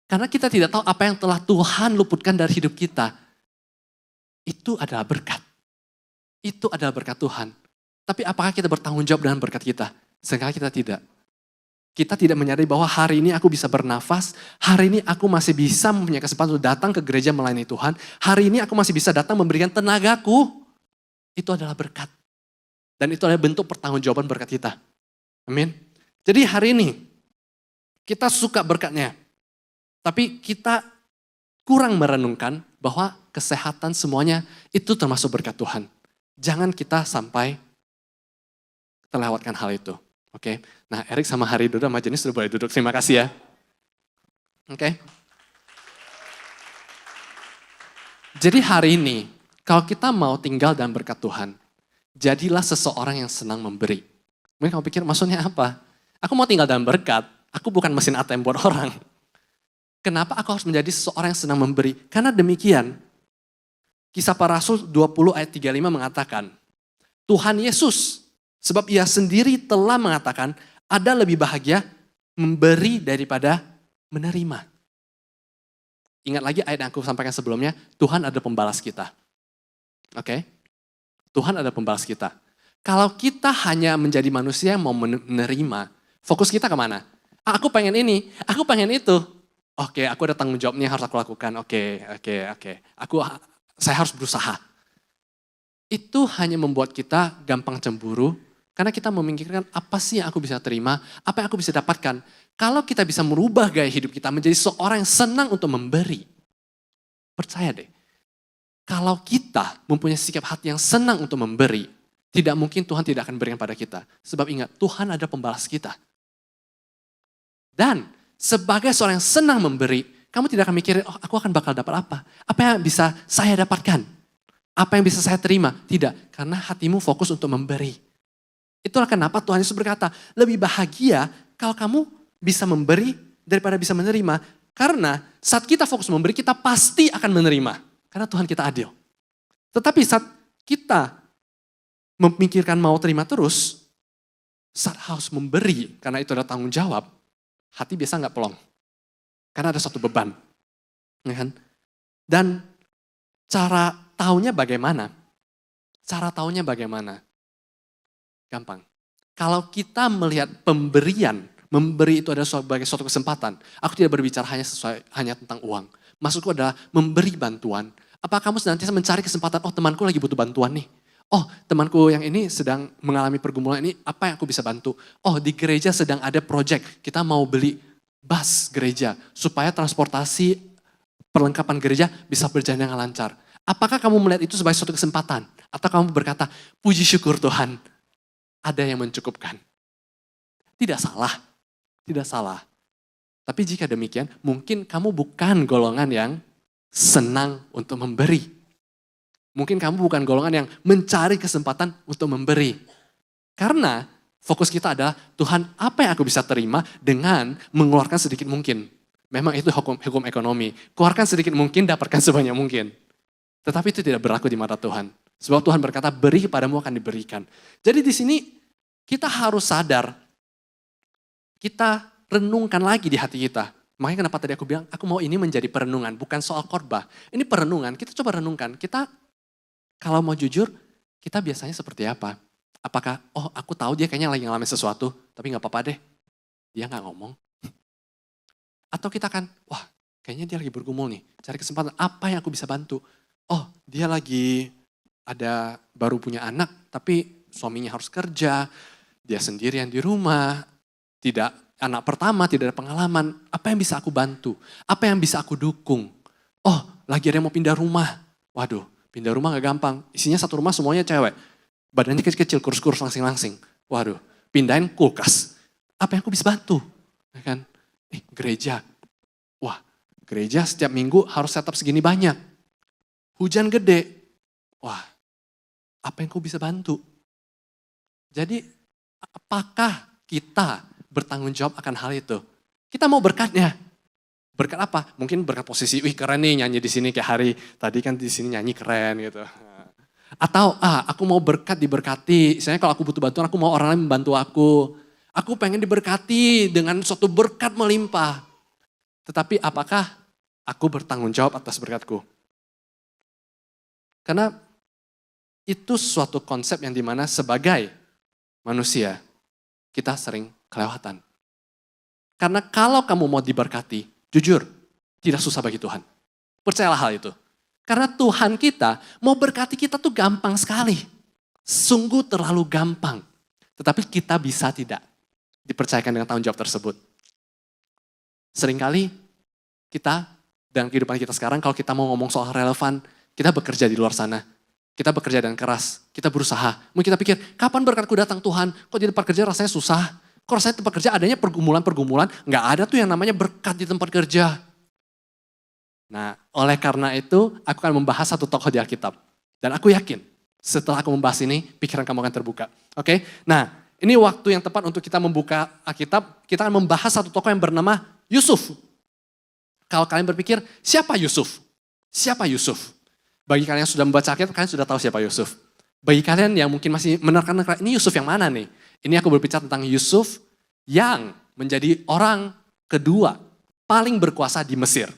Karena kita tidak tahu apa yang telah Tuhan luputkan dari hidup kita. Itu adalah berkat. Itu adalah berkat Tuhan. Tapi apakah kita bertanggung jawab dengan berkat kita? Seringkali kita tidak. Kita tidak menyadari bahwa hari ini aku bisa bernafas. Hari ini aku masih bisa mempunyai kesempatan untuk datang ke gereja melayani Tuhan. Hari ini aku masih bisa datang memberikan tenagaku. Itu adalah berkat. Dan itu adalah bentuk pertanggungjawaban berkat kita. Amin. Jadi hari ini kita suka berkatnya. Tapi kita kurang merenungkan bahwa kesehatan semuanya itu termasuk berkat Tuhan. Jangan kita sampai terlewatkan hal itu. Oke, nah Erik sama Harido sama Jenis sudah boleh duduk, terima kasih ya. Oke. Jadi hari ini, kalau kita mau tinggal dalam berkat Tuhan, jadilah seseorang yang senang memberi. Mungkin kamu pikir maksudnya apa? Aku mau tinggal dalam berkat, aku bukan mesin ATM buat orang. Kenapa aku harus menjadi seseorang yang senang memberi? Karena demikian, Kisah Para Rasul 20 ayat 35 mengatakan, Tuhan Yesus, sebab ia sendiri telah mengatakan, ada lebih bahagia memberi daripada menerima. Ingat lagi ayat yang aku sampaikan sebelumnya, Tuhan ada pembalas kita. Oke? Tuhan ada pembalas kita. Kalau kita hanya menjadi manusia yang mau menerima, fokus kita kemana? Aku pengen ini, aku pengen itu. Oke, aku ada tanggung jawabnya harus aku lakukan. Oke. Saya harus berusaha. Itu hanya membuat kita gampang cemburu, karena kita memikirkan apa sih yang aku bisa terima, apa yang aku bisa dapatkan. Kalau kita bisa merubah gaya hidup kita menjadi seorang yang senang untuk memberi, percaya deh, kalau kita mempunyai sikap hati yang senang untuk memberi, tidak mungkin Tuhan tidak akan berikan pada kita. Sebab ingat, Tuhan ada pembalas kita. Dan sebagai seorang yang senang memberi, kamu tidak akan mikirin, oh aku akan bakal dapat apa? Apa yang bisa saya dapatkan? Apa yang bisa saya terima? Tidak, karena hatimu fokus untuk memberi. Itulah kenapa Tuhan Yesus berkata, lebih bahagia kalau kamu bisa memberi daripada bisa menerima. Karena saat kita fokus memberi, kita pasti akan menerima. Karena Tuhan kita adil. Tetapi saat kita memikirkan mau terima terus, saat harus memberi, karena itu ada tanggung jawab, hati biasa nggak pelong. Karena ada satu beban. Ya kan? Dan cara taunya bagaimana? Cara taunya bagaimana? Gampang. Kalau kita melihat pemberian, memberi itu adalah sebagai suatu kesempatan. Aku tidak berbicara hanya tentang uang. Maksudku adalah memberi bantuan. Apa kamu senantiasa mencari kesempatan, oh temanku lagi butuh bantuan nih. Oh temanku yang ini sedang mengalami pergumulan ini, apa yang aku bisa bantu? Oh di gereja sedang ada project, kita mau beli bus gereja. Supaya transportasi perlengkapan gereja bisa berjalan dengan lancar. Apakah kamu melihat itu sebagai suatu kesempatan? Atau kamu berkata, puji syukur Tuhan, ada yang mencukupkan. Tidak salah. Tidak salah. Tapi jika demikian, mungkin kamu bukan golongan yang senang untuk memberi. Mungkin kamu bukan golongan yang mencari kesempatan untuk memberi. Karena fokus kita adalah, Tuhan apa yang aku bisa terima dengan mengeluarkan sedikit mungkin. Memang itu hukum ekonomi. Keluarkan sedikit mungkin, dapatkan sebanyak mungkin. Tetapi itu tidak berlaku di mata Tuhan. Sebab Tuhan berkata, beri kepadamu akan diberikan. Jadi di sini kita harus sadar, kita renungkan lagi di hati kita. Makanya kenapa tadi aku bilang, aku mau ini menjadi perenungan, bukan soal khotbah. Ini perenungan, kita coba renungkan. Kita kalau mau jujur, kita biasanya seperti apa? Apakah, oh aku tahu dia kayaknya lagi ngalamin sesuatu, tapi gak apa-apa deh. Dia gak ngomong. Atau kita kan, wah kayaknya dia lagi bergumul nih, cari kesempatan, apa yang aku bisa bantu? Oh dia lagi baru punya anak, tapi suaminya harus kerja, dia sendirian di rumah, anak pertama, tidak ada pengalaman. Apa yang bisa aku bantu? Apa yang bisa aku dukung? Oh, lagi ada yang mau pindah rumah. Waduh, pindah rumah gak gampang. Isinya satu rumah semuanya cewek. Badannya kecil-kecil, kurus-kurus langsing-langsing. Waduh, pindahin kulkas. Apa yang aku bisa bantu? Ya kan? Gereja. Wah, gereja setiap minggu harus setup segini banyak. Hujan gede. Wah, apa yang aku bisa bantu? Jadi, apakah kita bertanggung jawab akan hal itu? Kita mau berkatnya. Berkat apa? Mungkin berkat posisi, wih keren nih nyanyi di sini kayak Hari tadi kan di sini nyanyi keren gitu. Atau aku mau berkat diberkati. Misalnya kalau aku butuh bantuan, aku mau orang lain membantu aku. Aku pengen diberkati dengan suatu berkat melimpah. Tetapi apakah aku bertanggung jawab atas berkatku? Karena itu suatu konsep yang dimana sebagai manusia kita sering kelewatan. Karena kalau kamu mau diberkati, jujur, tidak susah bagi Tuhan. Percayalah hal itu. Karena Tuhan kita mau berkati kita tuh gampang sekali. Sungguh terlalu gampang. Tetapi kita bisa tidak dipercayakan dengan tanggung jawab tersebut. Seringkali kita dalam kehidupan kita sekarang, kalau kita mau ngomong soal relevan, kita bekerja di luar sana. Kita bekerja dengan keras, kita berusaha. Mungkin kita pikir, kapan berkatku datang Tuhan? Kok di tempat kerja rasanya susah? Kok rasanya tempat kerja adanya pergumulan-pergumulan, nggak ada tuh yang namanya berkat di tempat kerja. Nah, oleh karena itu aku akan membahas satu tokoh di Alkitab. Dan aku yakin setelah aku membahas ini, pikiran kamu akan terbuka. Oke? Nah, ini waktu yang tepat untuk kita membuka Alkitab. Kita akan membahas satu tokoh yang bernama Yusuf. Kalau kalian berpikir, siapa Yusuf? Siapa Yusuf? Bagi kalian yang sudah membaca Alkitab, kalian sudah tahu siapa Yusuf. Bagi kalian yang mungkin masih menerka-nerka, ini Yusuf yang mana nih? Ini aku berbicara tentang Yusuf yang menjadi orang kedua paling berkuasa di Mesir.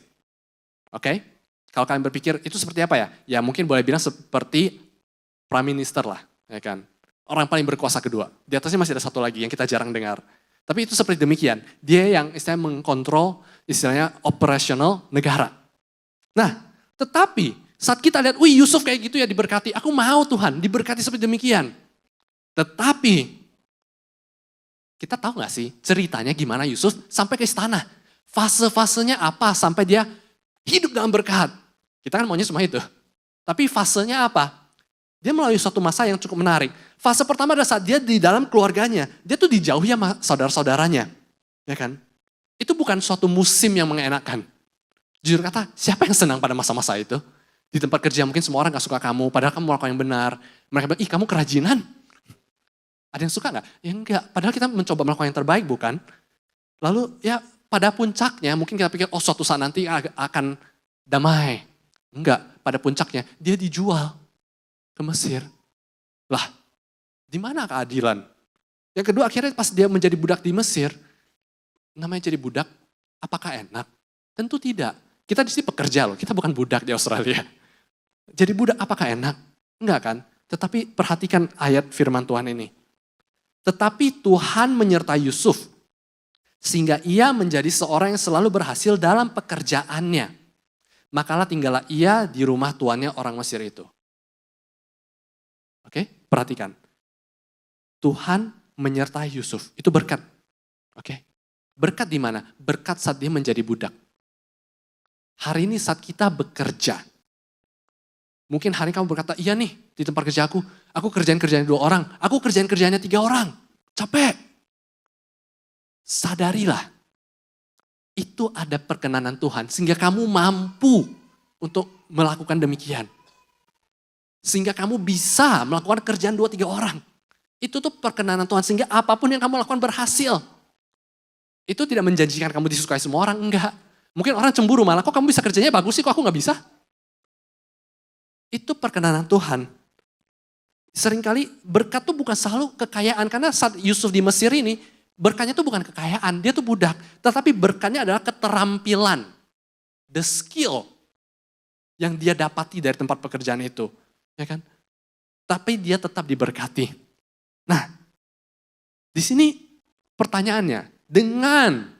Oke? Kalau kalian berpikir itu seperti apa ya? Ya mungkin boleh bilang seperti prime minister lah, ya kan? Orang paling berkuasa kedua. Di atasnya masih ada satu lagi yang kita jarang dengar. Tapi itu seperti demikian. Dia yang istilahnya mengkontrol istilahnya operasional negara. Nah, tetapi saat kita lihat, wih Yusuf kayak gitu ya diberkati. Aku mau Tuhan diberkati seperti demikian. Tetapi kita tahu gak sih ceritanya gimana Yusuf sampai ke istana? Fase-fasenya apa sampai dia hidup dalam berkat? Kita kan maunya semua itu. Tapi fasenya apa? Dia melalui suatu masa yang cukup menarik. Fase pertama adalah saat dia di dalam keluarganya. Dia tuh dijauhi sama saudara-saudaranya. Ya kan? Itu bukan suatu musim yang mengenakan. Jujur kata, siapa yang senang pada masa-masa itu? Di tempat kerja mungkin semua orang gak suka kamu, padahal kamu melakukan yang benar. Mereka bilang, ih kamu kerajinan. Ada yang suka gak? Ya enggak, padahal kita mencoba melakukan yang terbaik bukan? Lalu ya pada puncaknya mungkin kita pikir, oh suatu saat nanti akan damai. Enggak, pada puncaknya dia dijual ke Mesir. Lah, di mana keadilan? Yang kedua akhirnya pas dia menjadi budak di Mesir, namanya jadi budak, apakah enak? Tentu tidak. Kita di sini pekerja loh, kita bukan budak di Australia. Jadi budak apakah enak? Enggak kan? Tetapi perhatikan ayat firman Tuhan ini. Tetapi Tuhan menyertai Yusuf, sehingga ia menjadi seorang yang selalu berhasil dalam pekerjaannya. Makalah tinggallah ia di rumah tuannya orang Mesir itu. Oke, perhatikan. Tuhan menyertai Yusuf, itu berkat. Oke, berkat di mana? Berkat saat dia menjadi budak. Hari ini saat kita bekerja, mungkin hari ini kamu berkata, iya nih di tempat kerja aku kerjain 2 orang, aku kerjainnya 3 orang, capek. Sadarilah, itu ada perkenanan Tuhan sehingga kamu mampu untuk melakukan demikian. Sehingga kamu bisa melakukan kerjaan 2-3 orang. Itu tuh perkenanan Tuhan sehingga apapun yang kamu lakukan berhasil. Itu tidak menjanjikan kamu disukai semua orang, enggak. Mungkin orang cemburu malah, kok kamu bisa kerjanya bagus sih, kok aku gak bisa? Itu perkenanan Tuhan. Seringkali berkat tuh bukan selalu kekayaan. Karena saat Yusuf di Mesir ini, berkatnya tuh bukan kekayaan, dia tuh budak. Tetapi berkatnya adalah keterampilan. The skill yang dia dapati dari tempat pekerjaan itu. Ya kan? Tapi dia tetap diberkati. Nah, di sini pertanyaannya, dengan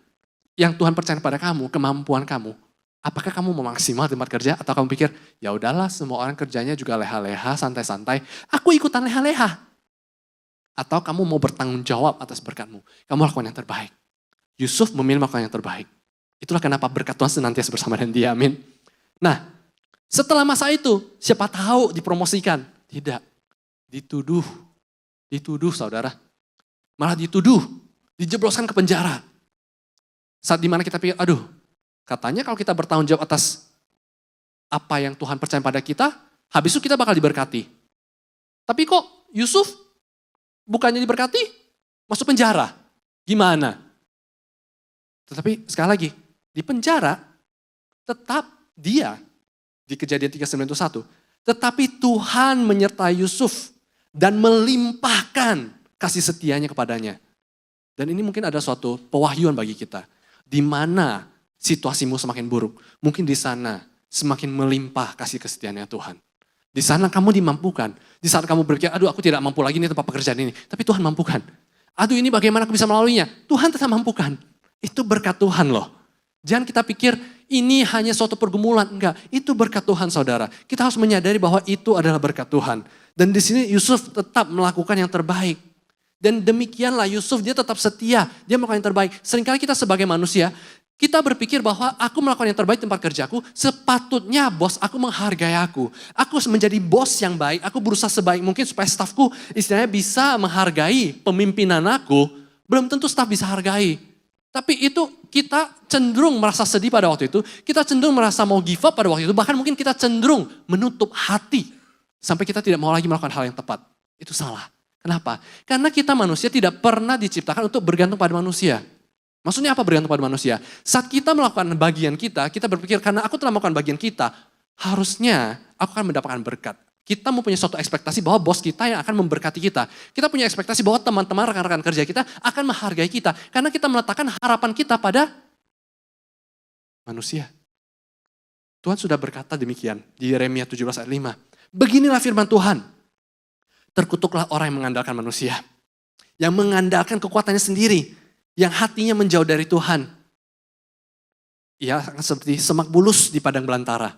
yang Tuhan percaya pada kamu, kemampuan kamu, apakah kamu mau maksimal di tempat kerja atau kamu pikir, ya udahlah semua orang kerjanya juga leha-leha, santai-santai, aku ikutan leha-leha. Atau kamu mau bertanggung jawab atas berkatmu, kamu lakukan yang terbaik. Yusuf memilih melakukan yang terbaik. Itulah kenapa berkat Tuhan senantiasa bersama dengan dia, amin. Nah, setelah masa itu, siapa tahu dipromosikan? Tidak, dituduh saudara. Malah dituduh, dijebloskan ke penjara. Saat dimana kita pikir, aduh, katanya kalau kita bertanggung jawab atas apa yang Tuhan percaya pada kita, habis itu kita bakal diberkati. Tapi kok Yusuf bukannya diberkati, masuk penjara. Gimana? Tetapi sekali lagi, di penjara tetap dia, di Kejadian 3:9-1, tetapi Tuhan menyertai Yusuf dan melimpahkan kasih setianya kepadanya. Dan ini mungkin ada suatu pewahyuan bagi kita. Di mana situasimu semakin buruk, mungkin di sana semakin melimpah kasih kesetiaannya Tuhan. Di sana kamu dimampukan. Di saat kamu berpikir, aduh aku tidak mampu lagi nih tempat pekerjaan ini. Tapi Tuhan mampukan. Aduh ini bagaimana aku bisa melaluinya? Tuhan tetap mampukan. Itu berkat Tuhan loh. Jangan kita pikir ini hanya suatu pergumulan. Enggak, itu berkat Tuhan saudara. Kita harus menyadari bahwa itu adalah berkat Tuhan. Dan di sini Yusuf tetap melakukan yang terbaik. Dan demikianlah Yusuf, dia tetap setia, dia melakukan yang terbaik. Seringkali kita sebagai manusia, kita berpikir bahwa aku melakukan yang terbaik di tempat kerjaku, sepatutnya bos aku menghargai aku. Aku menjadi bos yang baik, aku berusaha sebaik mungkin supaya stafku istilahnya bisa menghargai pemimpinan aku. Belum tentu staf bisa hargai. Tapi itu kita cenderung merasa sedih pada waktu itu. Kita cenderung merasa mau give up pada waktu itu. Bahkan mungkin kita cenderung menutup hati. Sampai kita tidak mau lagi melakukan hal yang tepat. Itu salah. Kenapa? Karena kita manusia tidak pernah diciptakan untuk bergantung pada manusia. Maksudnya apa bergantung pada manusia? Saat kita melakukan bagian kita berpikir karena aku telah melakukan bagian kita, harusnya aku akan mendapatkan berkat. Kita mempunyai suatu ekspektasi bahwa bos kita yang akan memberkati kita. Kita punya ekspektasi bahwa teman-teman, rekan-rekan kerja kita akan menghargai kita. Karena kita meletakkan harapan kita pada manusia. Tuhan sudah berkata demikian di Yeremia 17 ayat 5. Beginilah firman Tuhan. Terkutuklah orang yang mengandalkan manusia. Yang mengandalkan kekuatannya sendiri. Yang hatinya menjauh dari Tuhan. Ia akan seperti semak bulus di padang belantara.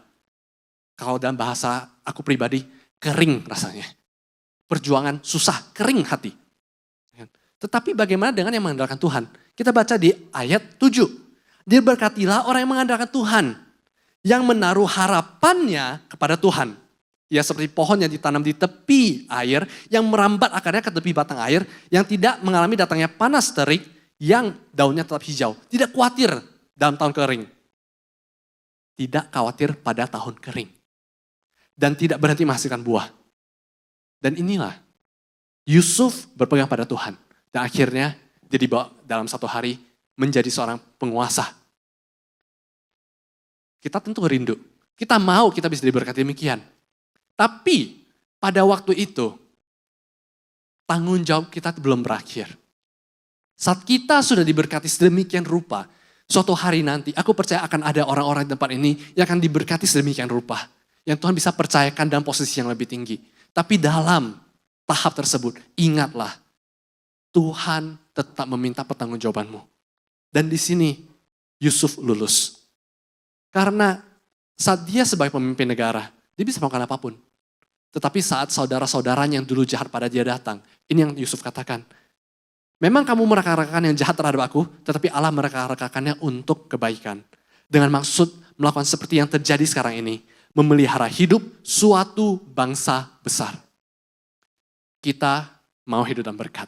Kalau dalam bahasa aku pribadi, kering rasanya. Perjuangan susah, kering hati. Tetapi bagaimana dengan yang mengandalkan Tuhan? Kita baca di ayat 7. Diberkatilah orang yang mengandalkan Tuhan. Yang menaruh harapannya kepada Tuhan. Ya seperti pohon yang ditanam di tepi air, yang merambat akarnya ke tepi batang air, yang tidak mengalami datangnya panas terik, yang daunnya tetap hijau. Tidak khawatir dalam tahun kering. Tidak khawatir pada tahun kering. Dan tidak berhenti menghasilkan buah. Dan inilah Yusuf berpegang pada Tuhan. Dan akhirnya dia dibawa dalam satu hari menjadi seorang penguasa. Kita tentu rindu. Kita mau kita bisa diberkati demikian. Tapi pada waktu itu tanggung jawab kita belum berakhir. Saat kita sudah diberkati sedemikian rupa, suatu hari nanti aku percaya akan ada orang-orang di tempat ini yang akan diberkati sedemikian rupa. Yang Tuhan bisa percayakan dalam posisi yang lebih tinggi. Tapi dalam tahap tersebut, ingatlah, Tuhan tetap meminta pertanggungjawabanmu. Dan di sini Yusuf lulus. Karena saat dia sebagai pemimpin negara, dia bisa melakukan apapun. Tetapi saat saudara-saudaranya yang dulu jahat pada dia datang, ini yang Yusuf katakan. Memang kamu mereka-rekakan yang jahat terhadap aku, tetapi Allah mereka-rekakannya untuk kebaikan. Dengan maksud melakukan seperti yang terjadi sekarang ini. Memelihara hidup suatu bangsa besar. Kita mau hidup dalam berkat.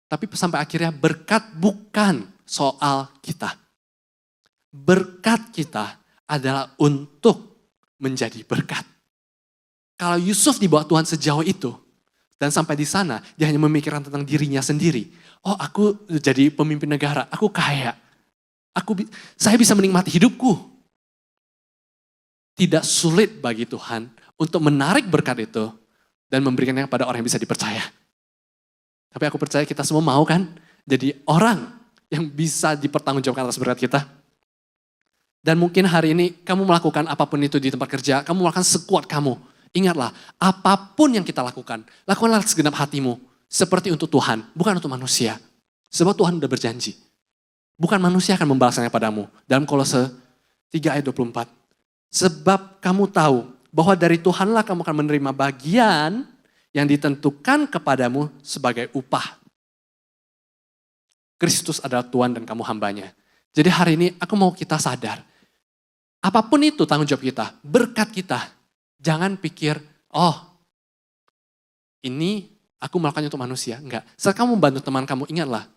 Tapi sampai akhirnya berkat bukan soal kita. Berkat kita adalah untuk menjadi berkat. Kalau Yusuf dibawa Tuhan sejauh itu, dan sampai di sana dia hanya memikirkan tentang dirinya sendiri. Oh aku jadi pemimpin negara, aku kaya. Saya bisa menikmati hidupku. Tidak sulit bagi Tuhan untuk menarik berkat itu dan memberikannya kepada orang yang bisa dipercaya. Tapi aku percaya kita semua mau kan jadi orang yang bisa dipertanggungjawabkan atas berkat kita. Dan mungkin hari ini kamu melakukan apapun itu di tempat kerja, kamu melakukan sekuat kamu. Ingatlah, apapun yang kita lakukan, lakukanlah segenap hatimu seperti untuk Tuhan, bukan untuk manusia. Sebab Tuhan sudah berjanji. Bukan manusia akan membalasnya padamu. Dalam Kolose 3 ayat 24. Sebab kamu tahu bahwa dari Tuhanlah kamu akan menerima bagian yang ditentukan kepadamu sebagai upah. Kristus adalah Tuhan dan kamu hambanya. Jadi hari ini aku mau kita sadar. Apapun itu tanggung jawab kita, berkat kita. Jangan pikir, oh ini aku melakukannya untuk manusia. Enggak, saat kamu membantu teman kamu, ingatlah.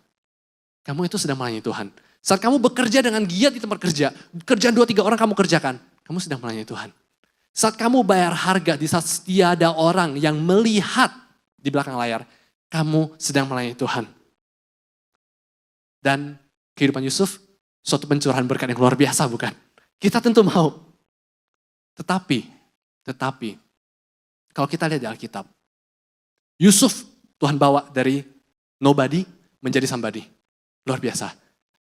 Kamu itu sedang melayani Tuhan. Saat kamu bekerja dengan giat di tempat kerja, kerjaan 2-3 orang kamu kerjakan. Kamu sedang melayani Tuhan. Saat kamu bayar harga di saat tiada orang yang melihat di belakang layar, kamu sedang melayani Tuhan. Dan kehidupan Yusuf, suatu pencurahan berkat yang luar biasa bukan? Kita tentu mau. Tetapi, kalau kita lihat di Alkitab, Yusuf Tuhan bawa dari nobody menjadi somebody. Luar biasa.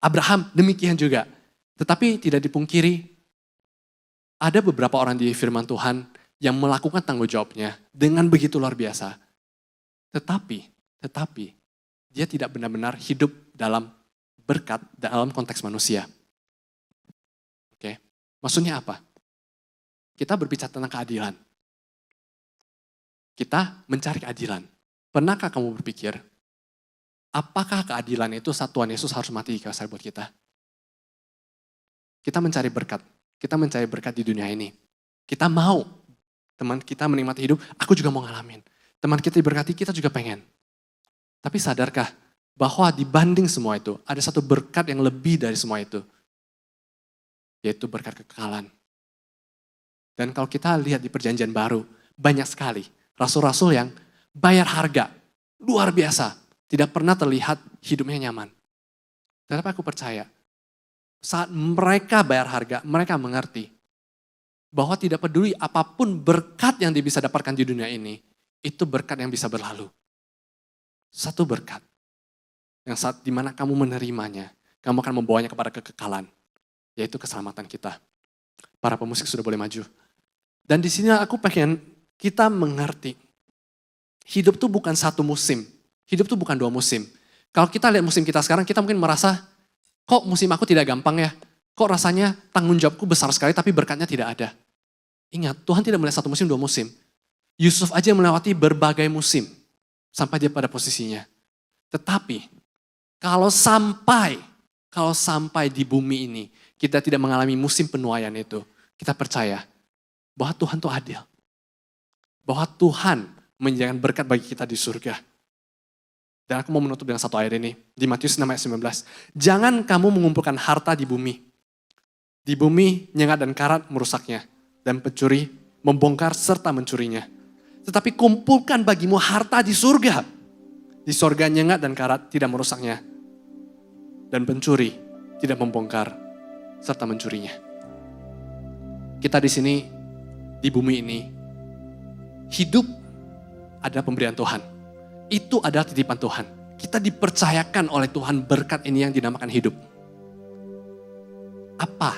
Abraham demikian juga. Tetapi tidak dipungkiri, ada beberapa orang di firman Tuhan yang melakukan tanggung jawabnya dengan begitu luar biasa. Tetapi dia tidak benar-benar hidup dalam berkat dalam konteks manusia. Oke, maksudnya apa? Kita berbicara tentang keadilan. Kita mencari keadilan. Pernahkah kamu berpikir, apakah keadilan itu saat Tuhan Yesus harus mati di kayu salib buat kita? Kita mencari berkat. Kita mencari berkat di dunia ini. Kita mau teman kita menikmati hidup, aku juga mau ngalamin. Teman kita diberkati, kita juga pengen. Tapi sadarkah bahwa dibanding semua itu, ada satu berkat yang lebih dari semua itu. Yaitu berkat kekekalan. Dan kalau kita lihat di perjanjian baru, banyak sekali rasul-rasul yang bayar harga, luar biasa. Tidak pernah terlihat hidupnya nyaman. Tetapi aku percaya, saat mereka bayar harga, mereka mengerti bahwa tidak peduli apapun berkat yang dia bisa dapatkan di dunia ini, itu berkat yang bisa berlalu. Satu berkat yang saat dimana kamu menerimanya, kamu akan membawanya kepada kekekalan, yaitu keselamatan kita. Para pemusik sudah boleh maju. Dan di sini aku pengen kita mengerti, hidup itu bukan satu musim, hidup itu bukan dua musim. Kalau kita lihat musim kita sekarang, kita mungkin merasa, kok musim aku tidak gampang ya? Kok rasanya tanggung jawabku besar sekali tapi berkatnya tidak ada? Ingat, Tuhan tidak melihat satu musim, dua musim. Yusuf aja melewati berbagai musim sampai dia pada posisinya. Tetapi kalau sampai di bumi ini kita tidak mengalami musim penuaian itu, kita percaya bahwa Tuhan itu adil. Bahwa Tuhan menyediakan berkat bagi kita di surga. Dan aku mau menutup dengan satu ayat ini. Di Matius 6 ayat 19. Jangan kamu mengumpulkan harta di bumi. Di bumi nyengat dan karat merusaknya. Dan pencuri membongkar serta mencurinya. Tetapi kumpulkan bagimu harta di surga. Di surga nyengat dan karat tidak merusaknya. Dan pencuri tidak membongkar serta mencurinya. Kita di sini, di bumi ini, hidup adalah pemberian Tuhan. Itu adalah titipan Tuhan. Kita dipercayakan oleh Tuhan berkat ini yang dinamakan hidup. Apa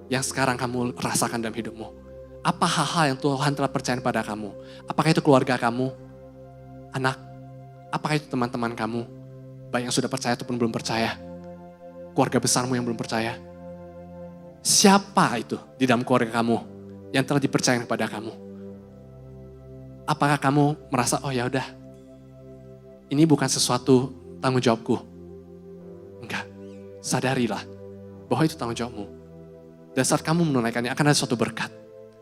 yang sekarang kamu rasakan dalam hidupmu? Apa hal-hal yang Tuhan telah percayakan pada kamu? Apakah itu keluarga kamu? Anak? Apakah itu teman-teman kamu? Baik yang sudah percaya ataupun belum percaya? Keluarga besarmu yang belum percaya? Siapa itu di dalam keluarga kamu yang telah dipercayakan kepada kamu? Apakah kamu merasa, oh ya udah, ini bukan sesuatu tanggung jawabku? Enggak, sadarilah bahwa itu tanggung jawabmu. Dan saat kamu menunaikannya akan ada suatu berkat.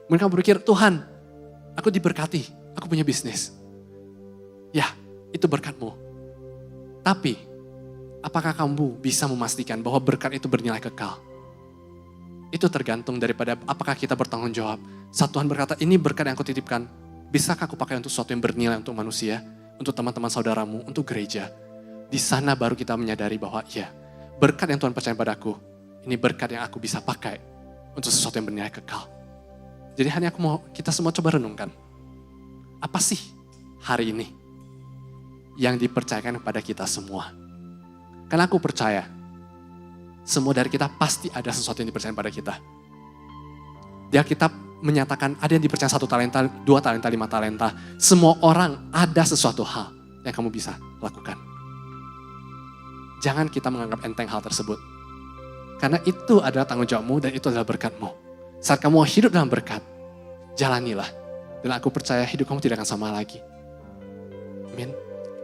Mungkin kamu berpikir, Tuhan, aku diberkati, aku punya bisnis. Ya, itu berkatmu. Tapi, apakah kamu bisa memastikan bahwa berkat itu bernilai kekal? Itu tergantung daripada apakah kita bertanggung jawab. Saat Tuhan berkata, ini berkat yang aku titipkan, bisakah aku pakai untuk sesuatu yang bernilai untuk manusia, untuk teman-teman saudaramu, untuk gereja? Di sana baru kita menyadari bahwa ya, berkat yang Tuhan percayakan padaku, ini berkat yang aku bisa pakai untuk sesuatu yang bernilai kekal. Jadi hanya aku mau kita semua coba renungkan. Apa sih hari ini yang dipercayakan kepada kita semua? Karena aku percaya, semua dari kita pasti ada sesuatu yang dipercayakan pada kita. Di Alkitab menyatakan ada yang dipercaya 1 talenta, 2 talenta, 5 talenta. Semua orang ada sesuatu hal yang kamu bisa lakukan. Jangan kita menganggap enteng hal tersebut. Karena itu adalah tanggung jawabmu dan itu adalah berkatmu. Saat kamu hidup dalam berkat, jalanilah. Dan aku percaya hidup kamu tidak akan sama lagi. Amin.